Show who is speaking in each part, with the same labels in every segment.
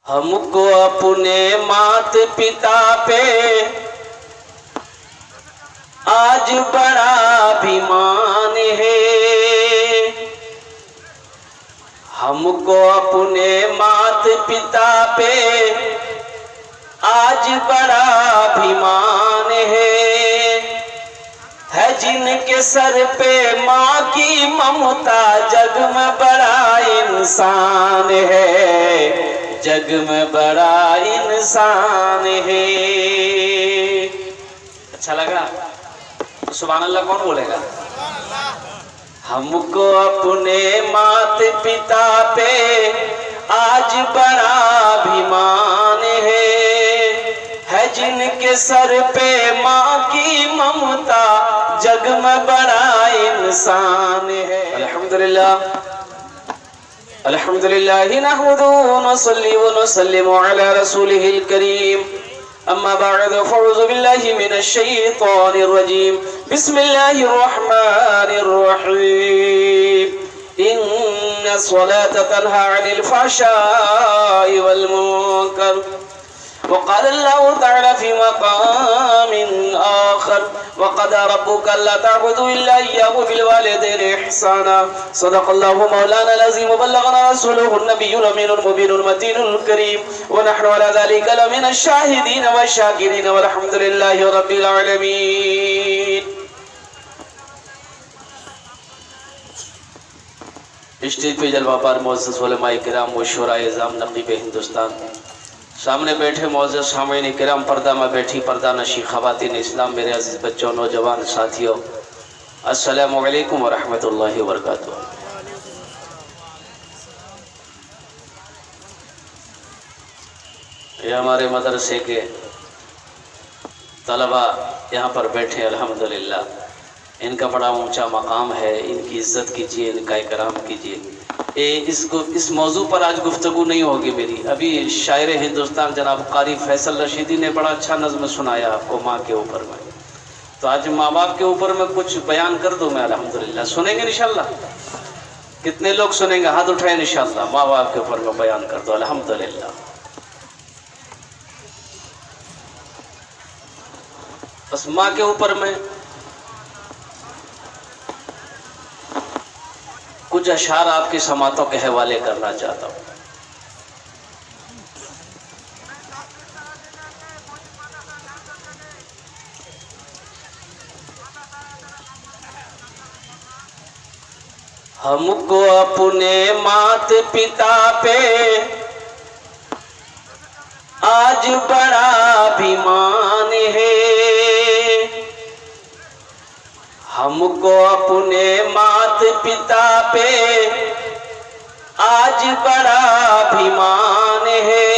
Speaker 1: हमको अपने मात पिता पे आज बड़ा अभिमान है। हमको अपने मात पिता पे आज बड़ा अभिमान है जिनके सर पे माँ की ममता, जग में बड़ा इंसान है, जग में बड़ा इंसान है। अच्छा लगा? सुभान अल्लाह कौन बोलेगा? हमको अपने मात पिता पे आज बड़ा अभिमान है जिनके सर पे माँ की ममता, जग में बड़ा इंसान है। अल्हम्दुलिल्लाह अल्हम्दुलिल्लाह नहमदुहु व नसल्ली व नसल्लिमु अला रसूलिहिल करीम। अम्मा बअद फअऊज़ु बिल्लाहि मिनश शैतानिर रजीम। बिस्मिल्लाहिर रहमानिर रहीम। इन्ना स्वलाता तन्हा अनिल फ़हशाइ वल मुनकर। वक़ाल अल्लाहु तआला फ़ी मक़ामिन आख़र वक़ज़ा रब्बुका अल्ला तअबुदू इल्ला इय्याहु बिल वालिदैनि इहसाना। सदक़ल्लाहु मौलाना अज़ीम व बल्लगना रसूलुहुन नबियुल अमीनुल मुबीनुल मतीनुल करीम व नहनु अला ज़ालिका लमिनश शाहिदीन व शाकिरीन वल्हम्दुलिल्लाहि रब्बिल आलमीन। स्टेज पे जलवापार मुअज़्ज़ज़ उलमाए किराम व शुराए इज़ाम नक़ीब हिंदुस्तान, सामने बैठे मौजूद सामईन किराम, पर्दा में बैठी पर्दा नशी ख़वातीन इस्लाम, मेरे अज़ीज़ बच्चों, नौजवान साथियों, अस्सलामु अलैकुम व रहमतुल्लाहि व बरकातुहू। ये हमारे मदरसे के तलबा यहाँ पर बैठे, अल्हम्दुलिल्लाह इनका बड़ा ऊंचा मकाम है, इनकी इज़्ज़त कीजिए, इनका इकराम कीजिए। इस मौजू पर आज गुफ्तगू नहीं होगी मेरी। अभी शायर हिंदुस्तान जनाब कारी फैसल रशीदी ने बड़ा अच्छा नज़्म सुनाया आपको माँ के ऊपर में, तो आज माँ बाप के ऊपर में कुछ बयान कर दूँ मैं। अल्हम्दुलिल्लाह सुनेंगे इंशाल्लाह? कितने लोग सुनेंगे? हाथ उठाएं इंशाल्लाह। माँ बाप के ऊपर में बयान कर दो। अल्हम्दुलिल्लाह। बस माँ के ऊपर में कुछ अशार आपकी समातों के हवाले करना चाहता हूँ। हमको अपने मात पिता पे आज बड़ा अभिमान है। हमको अपने मात पिता पे आज बड़ा अभिमान है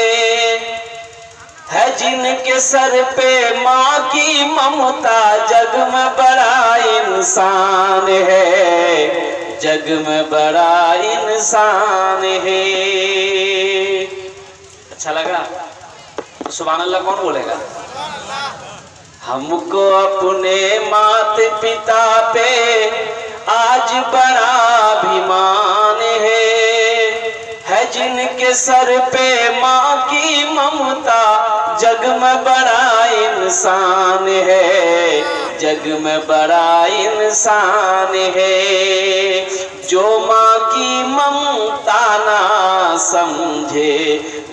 Speaker 1: जिनके सर पे माँ की ममता, जग में बड़ा इंसान है, जग में बड़ा इंसान है। अच्छा लगा? सुभान अल्लाह कौन बोलेगा? हमको अपने मात पिता पे आज बड़ा अभिमान है जिनके सर पे माँ की ममता, जग में बड़ा इंसान है, जग में बड़ा इंसान है। जो माँ की ममता ना समझे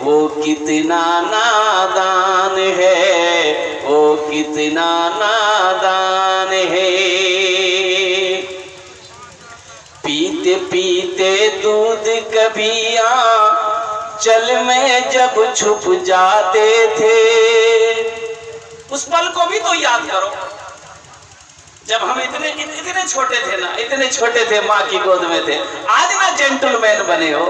Speaker 1: वो कितना नादान है, वो कितना नादान है। पीते पीते दूध कभी आंचल में जब छुप जाते थे, उस पल को भी तो याद करो जब हम इतने छोटे थे ना, इतने छोटे थे, माँ की गोद में थे। आज ना जेंटलमैन बने हो,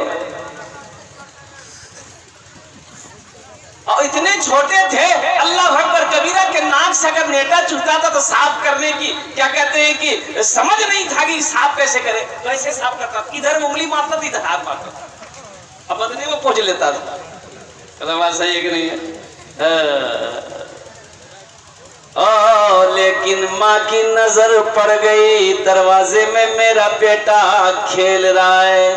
Speaker 1: और इतने छोटे थे। अल्लाह अकबर कबीरा के नाक से अगर नेटा चुभता था तो साफ करने की क्या कहते हैं कि समझ नहीं था कि साफ कैसे करे, तो ऐसे साफ करता, इधर उंगली मारता था, इधर हाथ मारता था, अब बदले में पोंछ लेता था। बात सही है कि नहीं है? लेकिन माँ की नजर पड़ गई, दरवाजे में मेरा बेटा खेल रहा है।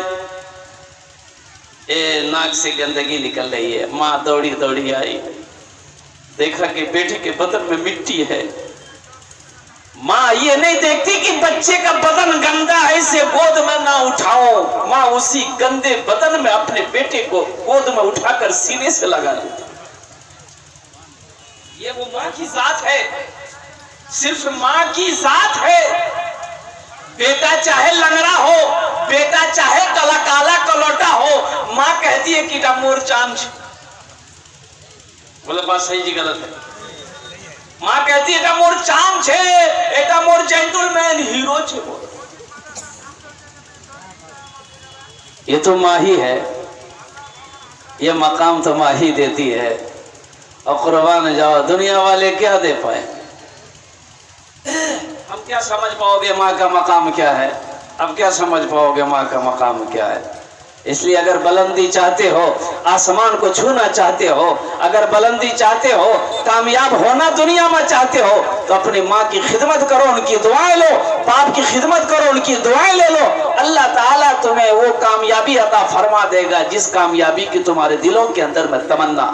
Speaker 1: नाक से गंदगी निकल रही है। माँ दौड़ी दौड़ी आई, देखा कि बेटे के बदन में मिट्टी है। माँ ये नहीं देखती कि बच्चे का बदन गंदा है, इसे गोद में ना उठाओ। माँ उसी गंदे बदन में अपने बेटे को गोद में उठाकर सीने से लगा लेती। ये वो माँ की जात है, सिर्फ माँ की जात है। बेटा चाहे लंगड़ा हो, बेटा चाहे काला काला कलौटा हो, माँ कहती है कि मोर चांद। बोले बात सही जी गलत है? माँ कहती है मोर चाम छे, एटा मोर जेंटलमैन हीरो छे। ये तो माँ ही है, ये मकाम तो माँ ही देती है। और कुर्बान जाओ, दुनिया वाले क्या दे पाए। हम क्या समझ पाओगे माँ का मकाम क्या है? अब क्या समझ पाओगे माँ का मकाम क्या है? इसलिए अगर बुलंदी चाहते हो, आसमान को छूना चाहते हो, अगर बुलंदी चाहते हो, कामयाब होना दुनिया में चाहते हो, तो अपनी माँ की खिदमत करो, उनकी दुआएं लो। बाप की खिदमत करो, उनकी दुआएं ले लो। अल्लाह ताला तुम्हें वो कामयाबी अता फरमा देगा जिस कामयाबी की तुम्हारे दिलों के अंदर में तमन्ना।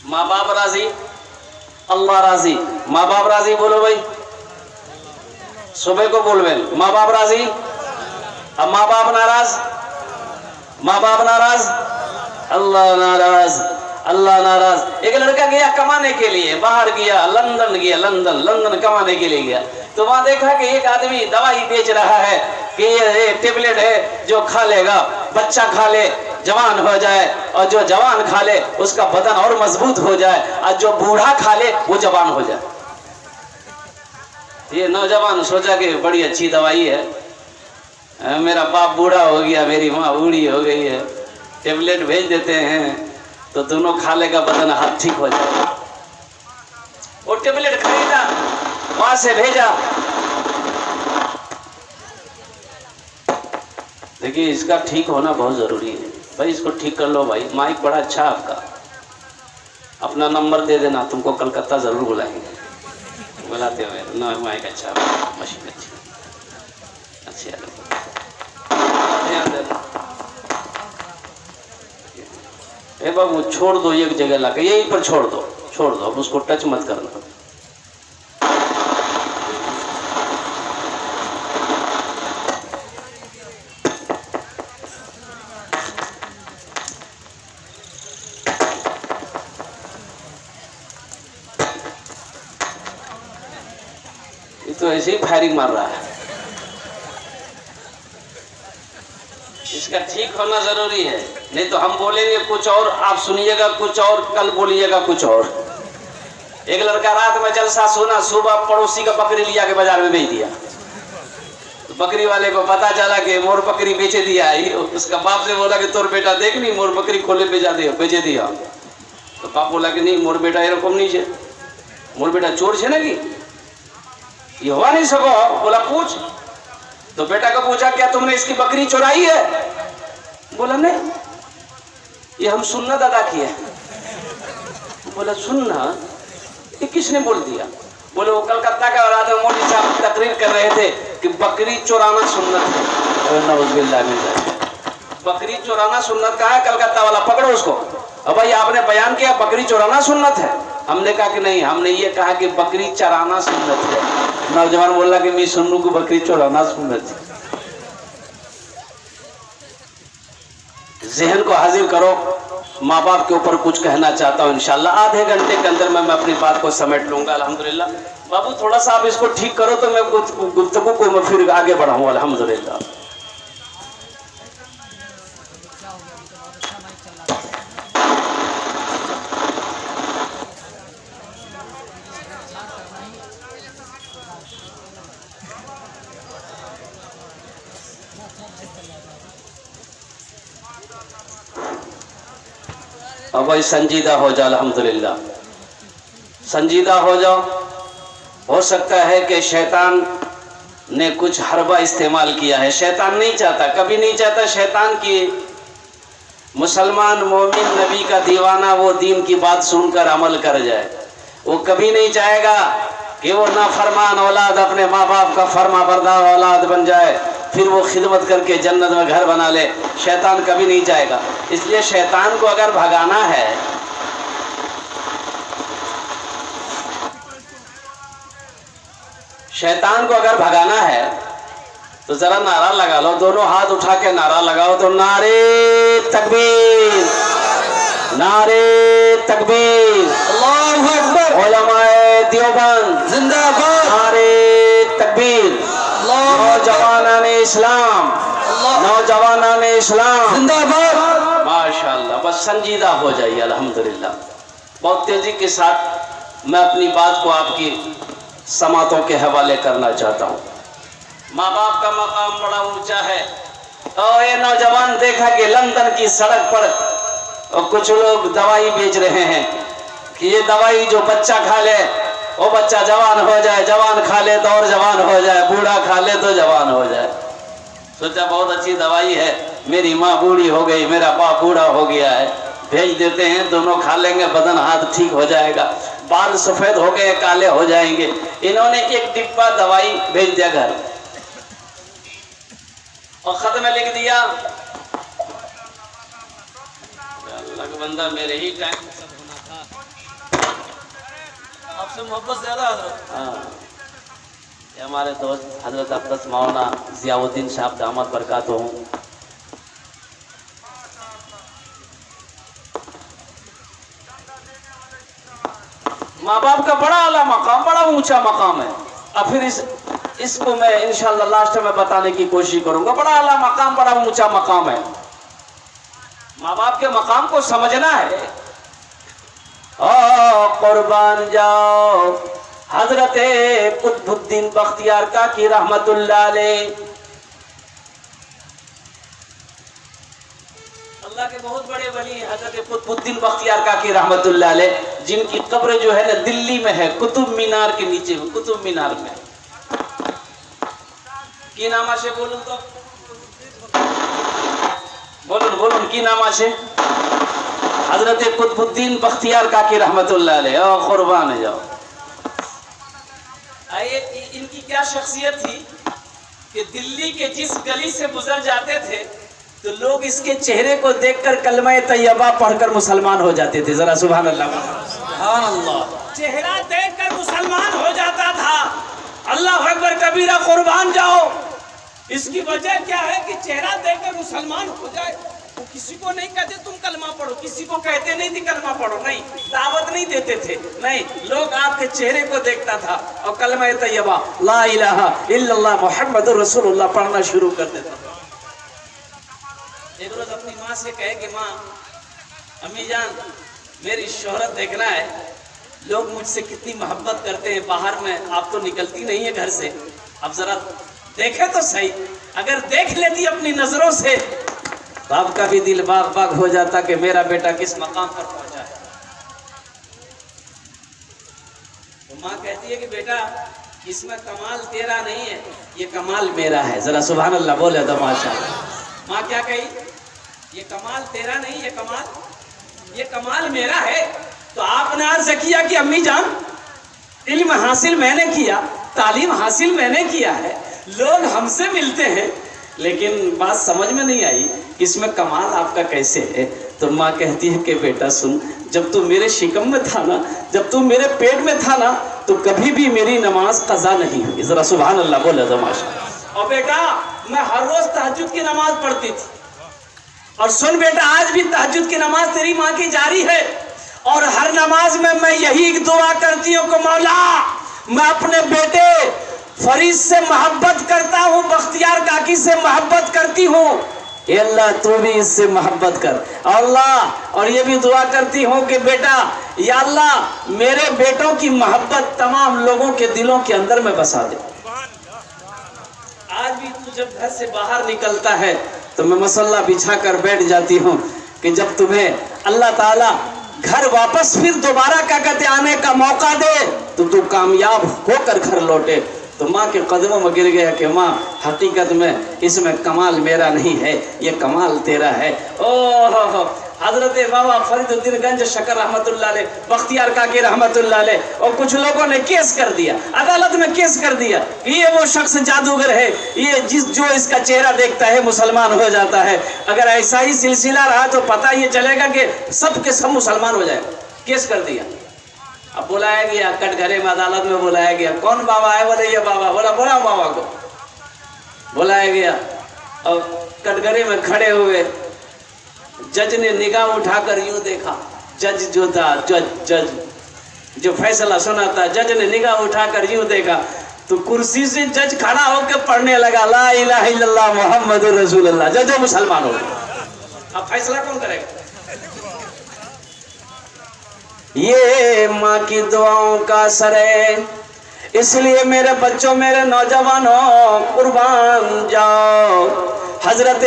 Speaker 1: माँ बाप राजी, अल्लाह राजी। माँ बाप राजी बोलो भाई, सुबह को बोल बे माँ बाप राजी। अब माँ बाप नाराज, माँ बाप नाराज, अल्लाह नाराज, अल्लाह नाराज। एक लड़का गया कमाने के लिए, बाहर गया, लंदन गया, लंदन कमाने के लिए गया। तो वहां देखा कि एक आदमी दवाई बेच रहा है कि ये टेबलेट है, जो खा लेगा बच्चा खा ले जवान हो जाए, और जो जवान खा ले उसका बदन और मजबूत हो जाए, और जो बूढ़ा खा ले वो जवान हो जाए। ये नौजवान सोचा कि बड़ी अच्छी दवाई है, मेरा बाप बूढ़ा हो गया, मेरी माँ बूढ़ी हो गई है, टेबलेट भेज देते हैं तो दोनों खा लेगा, बदन हाथ ठीक हो जाएगा। वो टेबलेट खरीदा, वहां से भेजा। देखिए इसका ठीक होना बहुत जरूरी है भाई, इसको ठीक कर लो भाई। माइक बड़ा अच्छा आपका, अपना नंबर दे देना, तुमको कलकत्ता जरूर बुलाएंगे। बुलाते हुए ना, माइक अच्छा, मशीन अच्छी अच्छी ए बाबू छोड़ दो, एक जगह लाके यहीं पर छोड़ दो, छोड़ दो, अब उसको टच मत करना। ये तो ऐसे ही फायरिंग मार रहा है, इसका ठीक होना जरूरी है, नहीं तो हम बोलेंगे कुछ और, आप सुनिएगा कुछ और, कल बोलिएगा कुछ और। एक लड़का रात में जलसा सुना, सुबह पड़ोसी का बकरी लिया के बाजार में बेच दिया। तो बकरी वाले को पता चला कि मोर बकरी बेचे दिया है। उसका बाप से बोला कि तोर बेटा देख नहीं मोर बकरी खोले बेचे दिया। तो बाप बोला कि नहीं मोर बेटा एरकम नहीं है, मोर बेटा चोर है ना कि ये हुआ नहीं सको। बोला पूछ। तो बेटा को पूछा क्या तुमने इसकी बकरी चुराई है? बोला नहीं, ये हम सुन्नत अदा किए। बोला सुन्ना, ये किसने बोल दिया? बोले वो कलकत्ता का औलाद मोदी साहब तकरीर कर रहे थे कि बकरी चुराना सुन्नत है। बकरी चुराना सुन्नत का है, कलकत्ता वाला पकड़ो उसको। अब भाई आपने बयान किया बकरी चुराना सुन्नत है, हमने कहा कि नहीं, हमने ये कहा कि बकरी चराना सुन्नत है। नौजवान बोला कि मैं सुन्नू को बकरी चुराना सुन्नत है। जहन को हाजिर करो। माँ बाप के ऊपर कुछ कहना चाहता हूँ, इंशाल्लाह आधे घंटे के अंदर मैं अपनी बात को समेट लूंगा अल्हम्दुलिल्लाह। बाबू थोड़ा सा आप इसको ठीक करो तो मैं गुफ्तगू को मैं फिर आगे बढ़ाऊँ अल्हम्दुलिल्लाह। अब भाई संजीदा हो जाओ अल्हम्दुलिल्लाह, संजीदा हो जाओ। हो सकता है कि शैतान ने कुछ हरबा इस्तेमाल किया है। शैतान नहीं चाहता, कभी नहीं चाहता शैतान की मुसलमान मोमिन नबी का दीवाना वो दीन की बात सुनकर अमल कर जाए। वो कभी नहीं चाहेगा कि वो नाफरमान औलाद अपने माँ बाप का फरमा बरदार औलाद बन जाए। फिर वो खिदमत करके जन्नत में घर बना ले, शैतान कभी नहीं जाएगा। इसलिए शैतान को अगर भगाना है, शैतान को अगर भगाना है तो जरा नारा लगा लो, दोनों हाथ उठा के नारा लगाओ तो नारे तकबीर, नारे तकबीर, अल्लाहू अकबर, उलमाए देवबंद जिंदाबाद, नारे तकबीर, नौजवानाने इस्लाम, नौजवानाने इस्लाम जिंदाबाद। माशाअल्लाह, बस संजीदा हो जाइए अल्हम्दुलिल्लाह। बहुत तेजी के साथ मैं अपनी बात को आपकी समातों के हवाले करना चाहता हूँ। माँ बाप का मकाम बड़ा ऊंचा है। और ये नौजवान देखा कि लंदन की सड़क पर और कुछ लोग दवाई बेच रहे हैं कि ये दवाई जो बच्चा खा ले वो बच्चा जवान हो जाए, जवान खा ले तो और जवान हो जाए, बूढ़ा खा ले तो जवान हो जाए। सोचा बहुत अच्छी दवाई है, मेरी माँ बूढ़ी हो गई, मेरा बाप बूढ़ा हो गया है, भेज देते हैं, दोनों खा लेंगे, बदन हाथ ठीक हो जाएगा, बाल सफेद हो गए काले हो जाएंगे। इन्होंने एक डिब्बा दवाई भेज दिया घर और खत में लिख दिया, अल्लाह का बंदा मेरे ही टाइम सब होना था, आपसे मोहब्बत ज्यादा। हाँ, ये हमारे दोस्त हजरत अब्दस मौलाना जियाउद्दीन साहब दामद बरकातहू हूँ। माँ बाप का बड़ा आला मकाम, बड़ा ऊंचा मकाम है। अब फिर इसको मैं इंशाल्लाह लास्ट में बताने की कोशिश करूंगा। बड़ा आला मकाम, बड़ा ऊंचा मकाम है। माँ बाप के मकाम को समझना है। ओ कुर्बान जाओ हजरत कुतुबुद्दीन बख्तियार काकी रहमतुल्लाह अलैह, अल्लाह के बहुत बड़े वली हजरत कुतुबुद्दीन बख्तियार काकी रहमतुल्लाह अलैह, जिनकी कब्र जो है ना दिल्ली में है, कुतुब मीनार के नीचे में, कुतुब मीनार में। की नामा से बोलूं तो बोलूं की नामा से हजरत कुतुबुद्दीन बख्तियार काकी रहमतुल्लाह अलैह, ओ कुर्बान जाओ। इनकी क्या शख्सियत थी कि दिल्ली के जिस गली से गुजर जाते थे तो लोग इसके चेहरे को देखकर कलमा तैयबा पढ़कर मुसलमान हो जाते थे। जरा सुभान अल्लाह, सुभान अल्लाह। चेहरा देखकर मुसलमान हो जाता था। अल्लाह अकबर कबीरा, कुर्बान जाओ। इसकी वजह क्या है कि चेहरा देखकर मुसलमान हो जाए। वो किसी को नहीं कहते तुम कलमा पढ़ो, किसी को कहते नहीं थी कलमा पढ़ो, नहीं, दावत नहीं देते थे, नहीं, लोग आपके चेहरे को देखता था और कलमा तैयबा ला इलाहा इल्लल्लाह मुहम्मदुर रसूलुल्लाह पढ़ना शुरू कर देता था। एक रोज अपनी माँ से कहे कि माँ, अम्मी जान, मेरी शोहरत देखना है, लोग मुझसे कितनी मोहब्बत करते हैं, बाहर में आप तो निकलती नहीं है घर से, अब जरा देखे तो सही। अगर देख लेती अपनी नजरों से तो आपका भी दिल बाग बाग हो जाता कि मेरा बेटा किस मकाम पर पहुंचा है। तो माँ कहती है कि बेटा, इसमें कमाल तेरा नहीं है, ये कमाल मेरा है। जरा सुभान अल्लाह बोले तो माशाअल्लाह। माँ क्या कही? ये कमाल तेरा नहीं, ये कमाल मेरा है। तो आपने अर्ज किया कि अम्मी जान, इल्म हासिल मैंने किया, तालीम हासिल मैंने किया है, लोग हमसे मिलते हैं, लेकिन बात समझ में नहीं आई इसमें कमाल आपका कैसे है। तो माँ कहती है कि बेटा सुन, जब तू मेरे शिकम में था ना, जब तू मेरे पेट में था ना, तो कभी भी मेरी नमाज कज़ा नहीं हुई। जरा सुभान अल्लाह बोले तो माशाअल्लाह। और बेटा, मैं हर रोज तहज्जुद की नमाज पढ़ती थी, और सुन बेटा, आज भी तहज्जुद की नमाज तेरी माँ की जारी है, और हर नमाज में मैं यही दुआ करती हूँ कि मौला, मैं अपने बेटे फरीद से मोहब्बत करता हूँ, बख्तियार काकी से मोहब्बत करती हूँ, अल्लाह तू भी इससे मोहब्बत कर अल्लाह। और ये भी दुआ करती हूँ कि बेटा, या अल्लाह, मेरे बेटों की मोहब्बत तमाम लोगों के दिलों के अंदर में बसा दे। आज भी तू जब घर से बाहर निकलता है तो मैं मसल्ला बिछा कर बैठ जाती हूँ कि जब तुम्हें अल्लाह ताला घर वापस फिर दोबारा क्या कहते आने का मौका दे तो तू कामयाब होकर घर लौटे। तो माँ के कदमों में गिर गया कि माँ, हकीकत में इसमें कमाल मेरा नहीं है, ये कमाल तेरा है। ओह, हजरत बाबा फरीदुद्दीन गंज शकर रहमतुल्लाह अलैह, बख्तियार काकी रहमतुल्लाह अलैह, और कुछ लोगों ने केस कर दिया, अदालत में केस कर दिया कि ये वो शख्स जादूगर है, ये जो इसका चेहरा देखता है मुसलमान हो जाता है। अगर ऐसा ही सिलसिला रहा तो पता ये चलेगा कि सब के सब मुसलमान हो जाए। केस कर दिया। अब बुलाया गया कटघरे में, अदालत में बुलाया गया। कौन बाबा है? बोले ये बाबा। बोला बोला बाबा को। बुलाया गया और कटघरे में खड़े हुए। जज ने निगाह उठाकर यूं देखा, जज जो था, जज जो फैसला सुना था, जज ने निगाह उठाकर यूं देखा तो कुर्सी से जज खड़ा होकर पढ़ने लगा, ला इलाहा इल्लल्लाह मुहम्मदुर रसूलुल्लाह। जज मुसलमान हो गए। अब फैसला कौन करेगा? ये माँ की दुआओं का असर है। इसलिए मेरे बच्चों, मेरे नौजवानों, कुर्बान जाओ। हजरत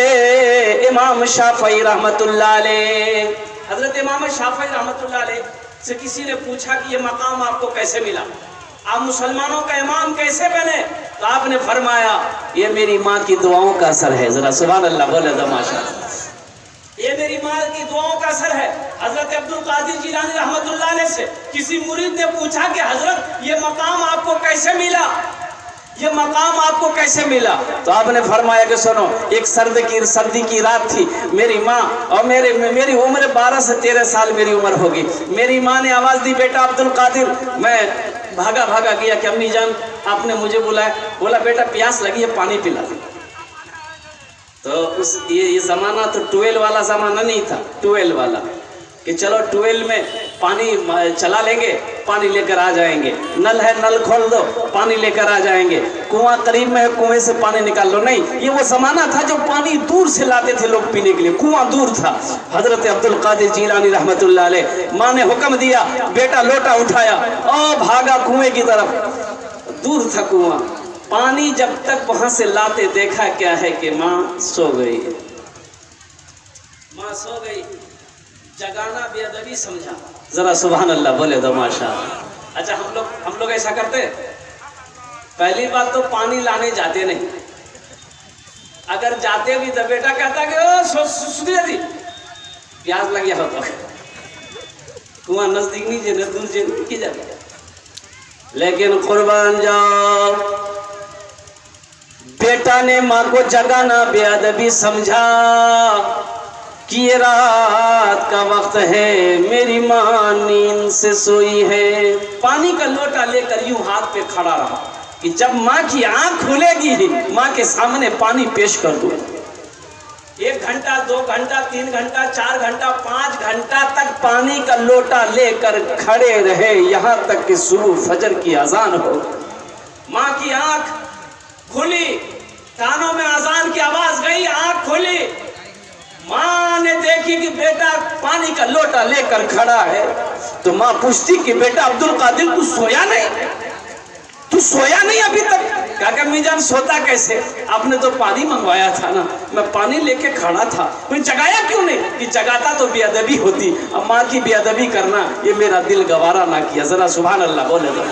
Speaker 1: इमाम शाफई रहमतुल्लाह अलैह, हजरत इमाम शाफई रहमतुल्लाह अलैह से किसी ने पूछा कि ये मकाम आपको कैसे मिला, आप मुसलमानों का इमाम कैसे बने? तो आपने फरमाया ये मेरी माँ की दुआओं का असर है। जरा सुभान अल्लाह बोले तो माशाअल्लाह। ये मेरी माँ की दुआओं का असर है। हजरत अब्दुल कादिर जिलानी रहमतुल्लाह अलैह से किसी मुरीद ने पूछा कि हजरत ये मकाम आपको कैसे मिला, ये मकाम आपको कैसे मिला? तो आपने फरमाया कि सुनो, एक सर्दी की रात थी, मेरी माँ और मेरी उम्र 12 से 13 साल मेरी उम्र होगी। मेरी माँ ने आवाज़ दी, बेटा अब्दुल कादिर। मैं भागा गया कि अम्मी जान आपने मुझे बुलाया। बोला बेटा प्यास लगी है, पानी पिला दे। तो ये ज़माना तो ट्यूबवेल वाला ज़माना नहीं था, ट्यूबवेल वाला कि चलो ट्यूबवेल में पानी चला लेंगे, पानी लेकर आ जाएंगे। नल है, नल खोल दो, पानी लेकर आ जाएंगे। कुआं करीब में है, कुएं से पानी निकाल लो। नहीं, ये वो ज़माना था जो पानी दूर से लाते थे लोग पीने के लिए, कुआं दूर था। हजरत अब्दुल कादिर जिलानी रहमतुल्लाह अलैह, माँ ने हुक्म दिया, बेटा लोटा उठाया और भागा कुएं की तरफ। दूर था कुआं, पानी जब तक वहां से लाते देखा क्या है कि माँ सो गई। माँ सो गई, जगाना बेअदबी समझा। जरा सुभान अल्लाह बोले दो माशाअल्लाह। अच्छा, हम लोग ऐसा करते। पहली बात तो पानी लाने जाते नहीं, अगर जाते भी तो बेटा कहता कि सुधी प्यास लग गया होता, कुआं नजदीक नहीं जे दूर जे की जाते। लेकिन कुर्बान जाओ, बेटा ने माँ को जगाना बेअदबी समझा कि ये रात का वक्त है, मेरी माँ नींद से सोई है। पानी का लोटा लेकर यूं हाथ पे खड़ा रहा कि जब माँ की आंख खुलेगी माँ के सामने पानी पेश कर दूं। 1 घंटा, 2 घंटा, 3 घंटा, 4 घंटा, 5 घंटा तक पानी का लोटा लेकर खड़े रहे, यहाँ तक कि सुबह फजर की अजान हो। माँ की आंख खुली, कानों में अजान की आवाज गई, आंख खुली। माँ ने देखी कि बेटा पानी का लोटा लेकर खड़ा है। तो माँ पूछती कि बेटा अब्दुल कादिर, तू सोया नहीं? तू सोया नहीं अभी तक? काका मीजान सोता कैसे, आपने तो पानी मंगवाया था ना, मैं पानी लेके खड़ा था, कोई जगाया क्यों नहीं? कि जगाता तो बेअदबी होती। अब माँ की बेअदबी करना ये मेरा दिल गवारा ना किया। जरा सुभान अल्लाह बोले दो।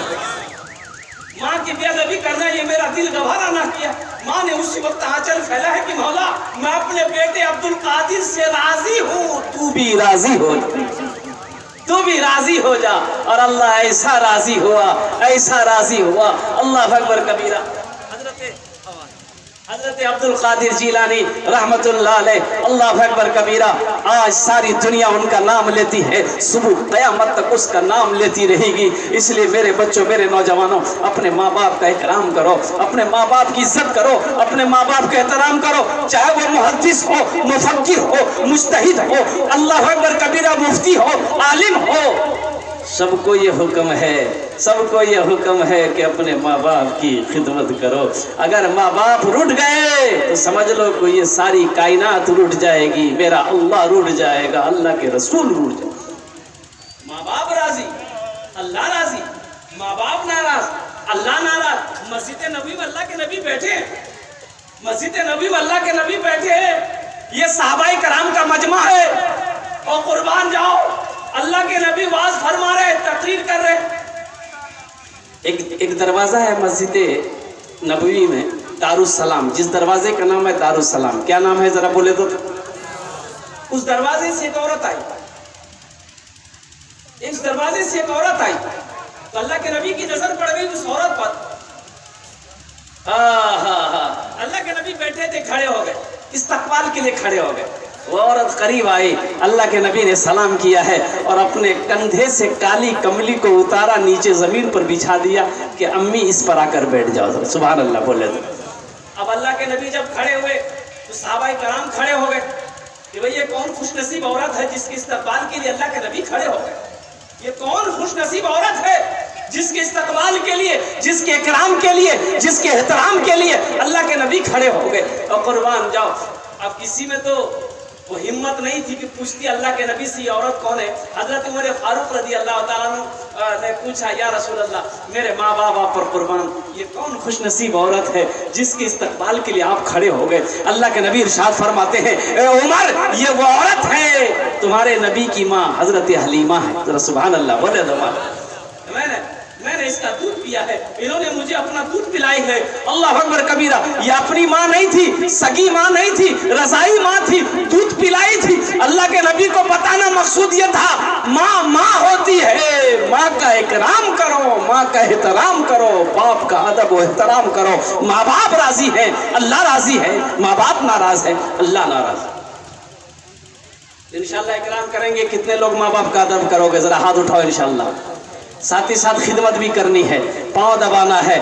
Speaker 1: माँ की बेअदबी करना ये मेरा दिल गवारा ना किया। माँ ने उसी वक्त आंचल फैला है कि मौला मैं अपने बेटे अब्दुल कादिर से राजी हूँ, तू भी राजी हो, तू भी राजी हो जा। और अल्लाह ऐसा राजी हुआ, ऐसा राजी हुआ। अल्लाह अकबर कबीरा। हजरत अब्दुल कादिर जिलानी रहमतुल्लाह अलैह, अल्लाह अकबर कबीरा। आज सारी दुनिया उनका नाम लेती है, सुबह क़यामत तक उसका नाम लेती रहेगी। इसलिए मेरे बच्चों, मेरे नौजवानों, अपने माँ बाप का इकराम करो, अपने माँ बाप की इज्जत करो, अपने माँ बाप का एहतराम करो। चाहे वो मुहद्दिस हो, मुफक्किर हो, मुज्तहिद हो, अल्लाह अकबर कबीरा, मुफ्ती हो, आलिम हो, सबको ये हुक्म है, सबको ये हुक्म है कि अपने माँ बाप की खिदमत करो। अगर माँ बाप रूठ गए तो समझ लो कि ये सारी कायनात रूठ जाएगी, मेरा अल्लाह रूठ जाएगा, अल्लाह के रसूल रूठ जाएगा। माँ बाप राजी, अल्लाह राजी, माँ बाप नाराज, अल्लाह नाराज। मस्जिद नबी में अल्लाह के नबी बैठे, मस्जिद नबी में अल्लाह के नबी बैठे, ये सहाबाए कराम का मजमा है। और कुर्बान जाओ, अल्लाह के नबी वाज फरमा रहे, तकरीर कर रहे। एक दरवाज़ा है मस्जिद नबवी में, दारुस्सलाम, जिस दरवाजे का नाम है दारुस्सलाम। क्या नाम है जरा बोले तो?
Speaker 2: उस दरवाजे से एक औरत आई, इस दरवाजे से एक औरत आई तो अल्लाह के नबी की नजर पड़ गई उस औरत पर। अल्लाह के नबी बैठे थे, खड़े हो गए, इस्तकबाल के लिए खड़े हो गए। वो औरत करीब आई, अल्लाह के नबी ने सलाम किया है और अपने कंधे से काली कमली को उतारा, नीचे जमीन पर बिछा दिया कि अम्मी इस पर आकर बैठ जाओ। सुभान अल्लाह बोले तो। अब अल्लाह के नबी जब खड़े हुए तो सहाबाए कराम खड़े हो गए कि भाई ये कौन खुशनसीब औरत है जिसके इस्तकबाल के लिए अल्लाह के नबी खड़े हो गए। ये कौन खुशनसीब औरत है जिसके इस्तकबाल के लिए, जिसके इकराम के लिए, जिसके एहतराम के लिए अल्लाह के नबी खड़े हो गए। और कुर्बान जाओ, अब किसी में तो वो हिम्मत नहीं थी कि पूछती अल्लाह के नबी से ये औरत कौन है। हजरत उमर फारूक रज़ी अल्लाह तआला अन्हु ने पूछा, या रसूल अल्लाह, मेरे माँ बाप आप पर कुर्बान, ये कौन खुशनसीब औरत है जिसके इस्तकबाल के लिए आप खड़े हो गए। अल्लाह के नबी इरशाद फरमाते हैं, ए उमर, ये वो औरत है तुम्हारे नबी की माँ हजरत हलीमा है। जरा सुभान अल्लाह बोले दो। मैंने इसका दूध पिया है, इन्होंने मुझे अपना दूध पिलाई है। अल्लाह अकबर कबीरा। ये अपनी माँ नहीं थी, सगी माँ नहीं थी, रज़ाई माँ थी, दूध पिलाई थी। अल्लाह के नबी को बताना मकसूद ये था, माँ माँ होती है, माँ का इकराम करो, माँ का एहतराम करो, बाप का अदब व एहतराम करो। माँ बाप राजी है, अल्लाह राजी है, माँ बाप नाराज है, अल्लाह नाराज। इंशाल्लाह इकराम करेंगे। कितने लोग माँ बाप का अदब करोगे? जरा हाथ उठाओ इंशाल्लाह। साथ ही साथ खिदमत भी करनी है, पाँव दबाना है।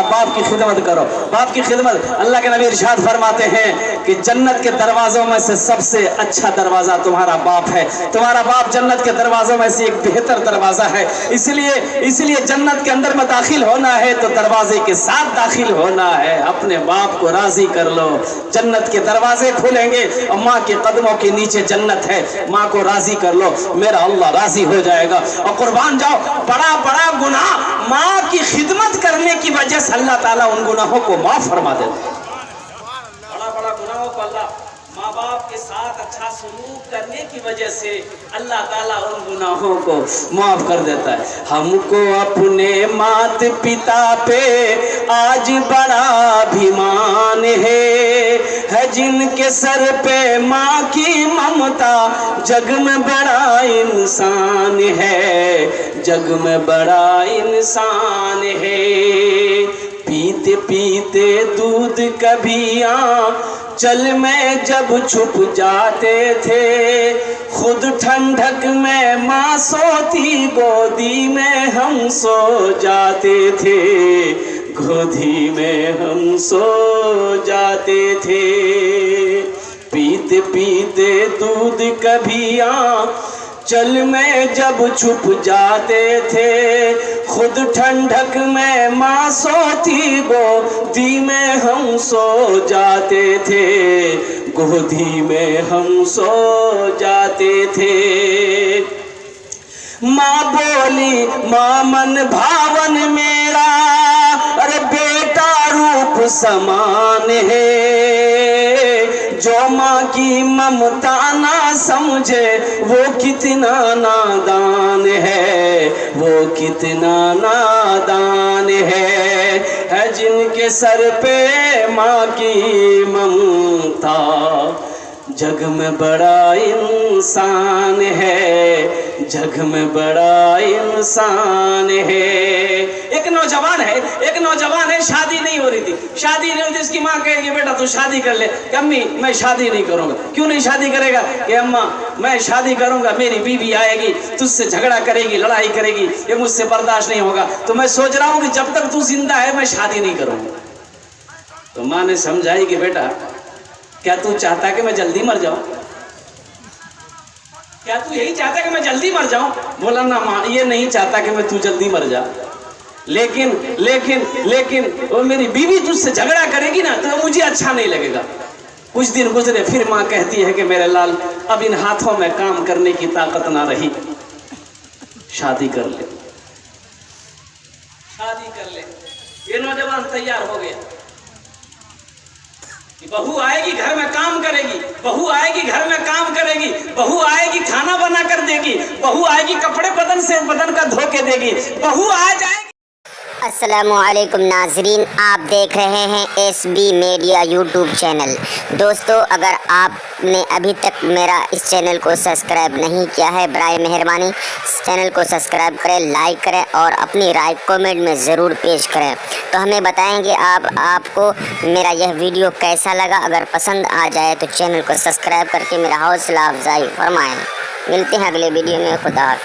Speaker 2: बाप की खिदमत करो, बाप की खिदमत। अल्लाह के नबी इरशाद फरमाते हैं कि जन्नत के दरवाज़ों में से सबसे अच्छा दरवाज़ा तुम्हारा बाप है। तुम्हारा बाप जन्नत के दरवाज़ों में से एक बेहतर दरवाज़ा है। इसलिए जन्नत के अंदर में दाखिल होना है तो दरवाजे के साथ दाखिल होना है। अपने बाप को राज़ी कर लो, जन्नत के दरवाजे खुलेंगे और माँ के कदमों के नीचे जन्नत है। माँ को राज़ी कर लो, मेरा अल्लाह राज़ी हो जाएगा। और कुर्बान जाओ, बड़ा बड़ा गुनाह माँ की खिदमत करने की वजह से अल्लाह ताला उन गुनाहों को माफ फरमा देता है। बड़ा बड़ा गुनाहों को अल्लाह, माँ बाप के साथ अच्छा सलूक करने की वजह से अल्लाह ताला उन गुनाहों को माफ कर देता है। हमको अपने मात पिता पे आज बड़ा अभिमान है जिनके सर पे माँ की ममता, जग में बड़ा इंसान है, जग में बड़ा इंसान है। पीते पीते दूध कभी चल में जब छुप जाते थे, खुद ठंडक में माँ सोती, गोदी में हम सो जाते थे, गोदी में हम सो जाते थे। पीते पीते दूध कभी चल में जब छुप जाते थे, खुद ठंडक में माँ सोती, गोदी में हम सो जाते थे, गोदी में हम सो जाते थे। माँ बोली, माँ मन भावन मेरा, अरे बेटा रूप समान है, जो माँ की ममता ना समझे वो कितना नादान है, वो कितना नादान है जिनके सर पे माँ की ममता, जग में बड़ा इंसान है, जग में बड़ा इंसान है। एक नौजवान है, शादी नहीं हो रही थी, शादी नहीं होती। इसकी माँ कहेगी, बेटा तू शादी कर ले। कि अम्मी मैं शादी नहीं करूँगा। क्यों नहीं शादी करेगा? कि अम्मा मैं शादी करूँगा, मेरी बीवी आएगी, तुझसे झगड़ा करेगी, लड़ाई करेगी, ये मुझसे बर्दाश्त नहीं होगा। तो मैं सोच रहा हूँ कि जब तक तू जिंदा है मैं शादी नहीं करूँगा। तो माँ ने समझाई कि बेटा क्या तू चाहता कि मैं जल्दी मर जाऊं? क्या तू यही चाहता कि मैं जल्दी मर जाऊं? बोला ना माँ, ये नहीं चाहता कि मैं तू जल्दी मर जा, लेकिन वो मेरी बीवी तुझसे झगड़ा करेगी ना तो मुझे अच्छा नहीं लगेगा। कुछ दिन गुजरे, फिर माँ कहती है कि मेरे लाल अब इन हाथों में काम करने की ताकत ना रही, शादी कर ले, शादी कर ले। ये नौजवान तैयार हो गया, बहू आएगी घर में काम करेगी, बहू आएगी घर में काम करेगी, बहू आएगी खाना बना कर देगी, बहू आएगी कपड़े बदन का धो के देगी, बहू आ जाएगी।
Speaker 3: अस्सलामुअलैकुम नाजरीन, आप देख रहे हैं SB मीडिया यूट्यूब चैनल। दोस्तों, अगर आपने अभी तक मेरा इस चैनल को सब्सक्राइब नहीं किया है, बराए मेहरबानी इस चैनल को सब्सक्राइब करें, लाइक करें और अपनी राय कमेंट में ज़रूर पेश करें। तो हमें बताएंगे आपको मेरा यह वीडियो कैसा लगा। अगर पसंद आ जाए तो चैनल को सब्सक्राइब करके मेरा हौसला अफजाई फरमाएँ। मिलते हैं अगले वीडियो में। खुदा हाफ़िज़।